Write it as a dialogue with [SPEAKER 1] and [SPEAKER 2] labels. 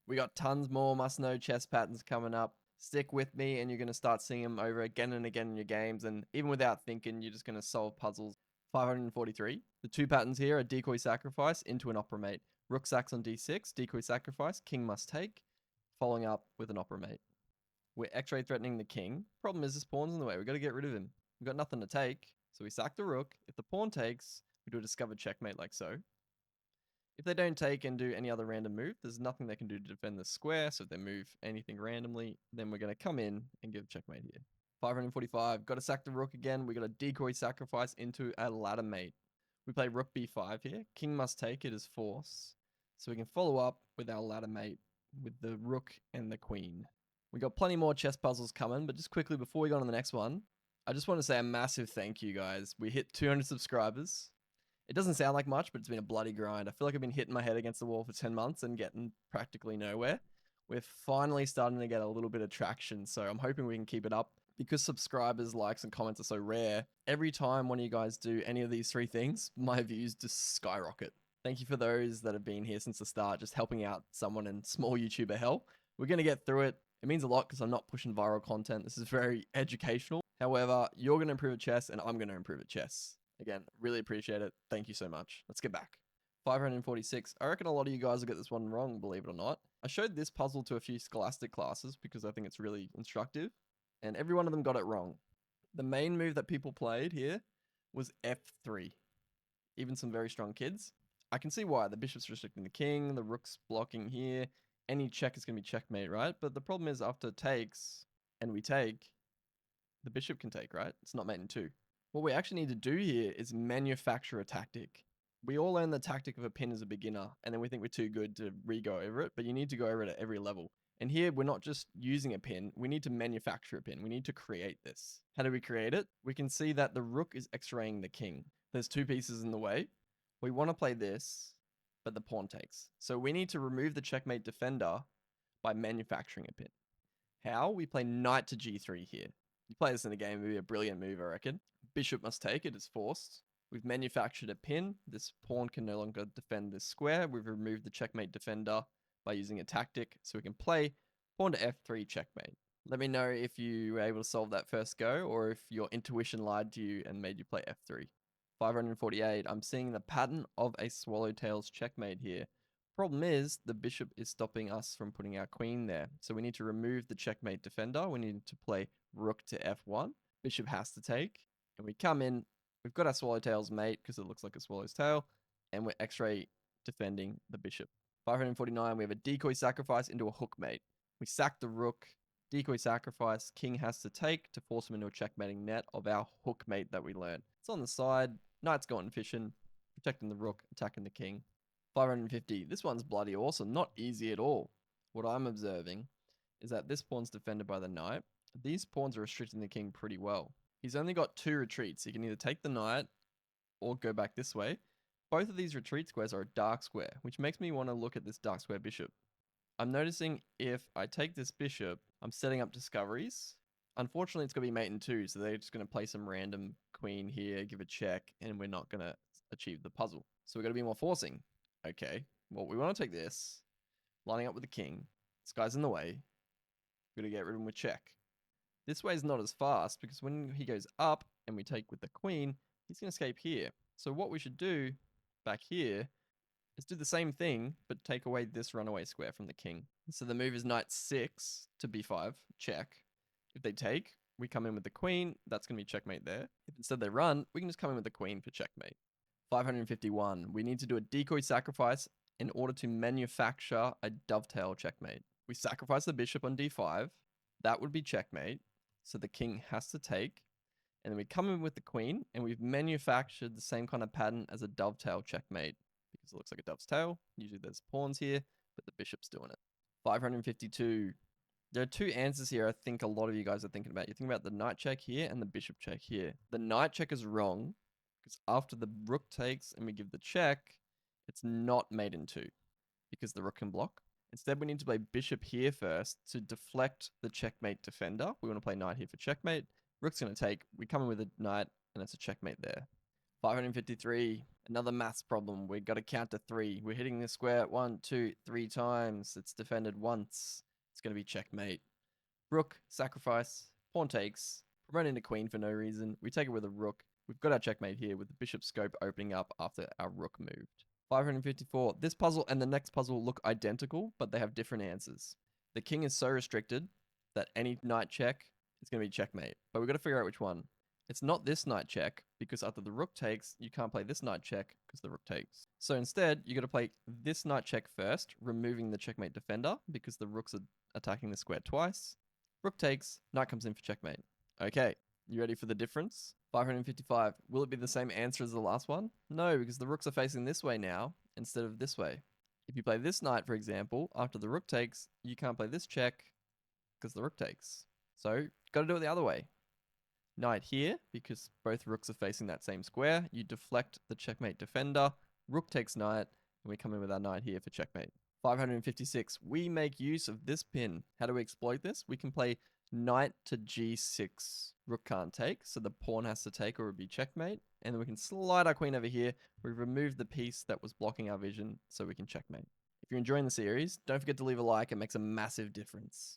[SPEAKER 1] We got tons more must-know chess patterns coming up. Stick with me and you're going to start seeing them over again and again in your games. And even without thinking, you're just going to solve puzzles. 543. The two patterns here are decoy sacrifice into an opera mate. Rook sacks on d6, decoy sacrifice, king must take, following up with an opera mate. We're x-ray threatening the king. Problem is this pawn's in the way. We've got to get rid of him. We've got nothing to take, so we sack the rook. If the pawn takes, we do a discovered checkmate like so. If they don't take and do any other random move, there's nothing they can do to defend the square, so if they move anything randomly, then we're going to come in and give checkmate here. 545, got to sack the rook again. We got a decoy sacrifice into a ladder mate. We play rook b5 here. King must take it as force. So we can follow up with our ladder mate with the rook and the queen. We got plenty more chess puzzles coming, but just quickly before we go on to the next one, I just want to say a massive thank you, guys. We hit 200 subscribers. It doesn't sound like much, but it's been a bloody grind. I feel like I've been hitting my head against the wall for 10 months and getting practically nowhere. We're finally starting to get a little bit of traction, so I'm hoping we can keep it up. Because subscribers, likes, and comments are so rare, every time one of you guys do any of these three things, my views just skyrocket. Thank you for those that have been here since the start, just helping out someone in small YouTuber hell. We're going to get through it. It means a lot because I'm not pushing viral content. This is very educational. However, you're going to improve at chess and I'm going to improve at chess. Again, really appreciate it. Thank you so much. Let's get back. 546. I reckon a lot of you guys will get this one wrong, believe it or not. I showed this puzzle to a few scholastic classes because I think it's really instructive, and every one of them got it wrong. The main move that people played here was f3. Even some very strong kids. I can see why. The bishop's restricting the king, the rook's blocking here. Any check is going to be checkmate, right? But the problem is after it takes, and we take, the bishop can take, right? It's not mate in two. What we actually need to do here is manufacture a tactic. We all learn the tactic of a pin as a beginner, and then we think we're too good to re-go over it, but you need to go over it at every level. And here, we're not just using a pin, we need to manufacture a pin. We need to create this. How do we create it? We can see that the rook is x-raying the king. There's two pieces in the way. We want to play this, but the pawn takes. So we need to remove the checkmate defender by manufacturing a pin. How? We play knight to g3 here. You play this in a game, it would be a brilliant move, I reckon. Bishop must take it, it's forced. We've manufactured a pin. This pawn can no longer defend this square. We've removed the checkmate defender by using a tactic, so we can play pawn to f3 checkmate. Let me know if you were able to solve that first go, or if your intuition lied to you and made you play f3. 548, I'm seeing the pattern of a swallowtail's checkmate here. Problem is, the bishop is stopping us from putting our queen there. So we need to remove the checkmate defender. We need to play rook to f1. Bishop has to take. And we come in. We've got our swallowtail's mate because it looks like a swallow's tail. And we're x-ray defending the bishop. 549, we have a decoy sacrifice into a hook mate. We sack the rook. Decoy sacrifice. King has to take to force him into a checkmating net of our hook mate that we learned. It's on the side. Knight's gone fishing. Protecting the rook. Attacking the king. 550. This one's bloody awesome. Not easy at all. What I'm observing is that this pawn's defended by the knight. These pawns are restricting the king pretty well. He's only got two retreats. He can either take the knight or go back this way. Both of these retreat squares are a dark square, which makes me want to look at this dark square bishop. I'm noticing if I take this bishop, I'm setting up discoveries. Unfortunately, it's going to be mate in two, so they're just going to play some random queen here, give a check, and we're not going to achieve the puzzle. So we've got to be more forcing. Okay, well, we want to take this, lining up with the king. This guy's in the way. We're going to get rid of him with check. This way is not as fast because when he goes up and we take with the queen, he's going to escape here. So what we should do back here is do the same thing, but take away this runaway square from the king. So the move is knight 6 to b5, check. If they take, we come in with the queen. That's going to be checkmate there. If instead they run, we can just come in with the queen for checkmate. 551. We need to do a decoy sacrifice in order to manufacture a dovetail checkmate. We sacrifice the bishop on d5. That would be checkmate. So the king has to take. And then we come in with the queen, and we've manufactured the same kind of pattern as a dovetail checkmate because it looks like a dove's tail. Usually there's pawns here, but the bishop's doing it. 552. There are two answers here I think a lot of you guys are thinking about. You think about the knight check here and the bishop check here. The knight check is wrong because after the rook takes and we give the check, it's not mate in two because the rook can block. Instead, we need to play bishop here first to deflect the checkmate defender. We want to play knight here for checkmate. Rook's going to take. We come in with a knight, and it's a checkmate there. 553. Another maths problem. We got to count to 3. We're hitting the square 1, 2, 3 times. It's defended once. It's going to be checkmate. Rook, sacrifice, pawn takes, run into queen for no reason. We take it with a rook. We've got our checkmate here with the bishop scope opening up after our rook moved. 554. This puzzle and the next puzzle look identical, but they have different answers. The king is so restricted that any knight check is going to be checkmate, but we've got to figure out which one. It's not this knight check, because after the rook takes, you can't play this knight check because the rook takes. So instead, you got to play this knight check first, removing the checkmate defender because the rooks are attacking the square twice. Rook takes, knight comes in for checkmate. Okay, you ready for the difference? 555. Will it be the same answer as the last one? No, because the rooks are facing this way now instead of this way. If you play this knight, for example, after the rook takes, you can't play this check because the rook takes. So, got to do it the other way. Knight here, because both rooks are facing that same square. You deflect the checkmate defender. Rook takes knight, and we come in with our knight here for checkmate. 556. We make use of this pin. How do we exploit this? We can play knight to g6. Rook can't take, so the pawn has to take or it would be checkmate. And then we can slide our queen over here. We've removed the piece that was blocking our vision, so we can checkmate. If you're enjoying the series, don't forget to leave a like. It makes a massive difference.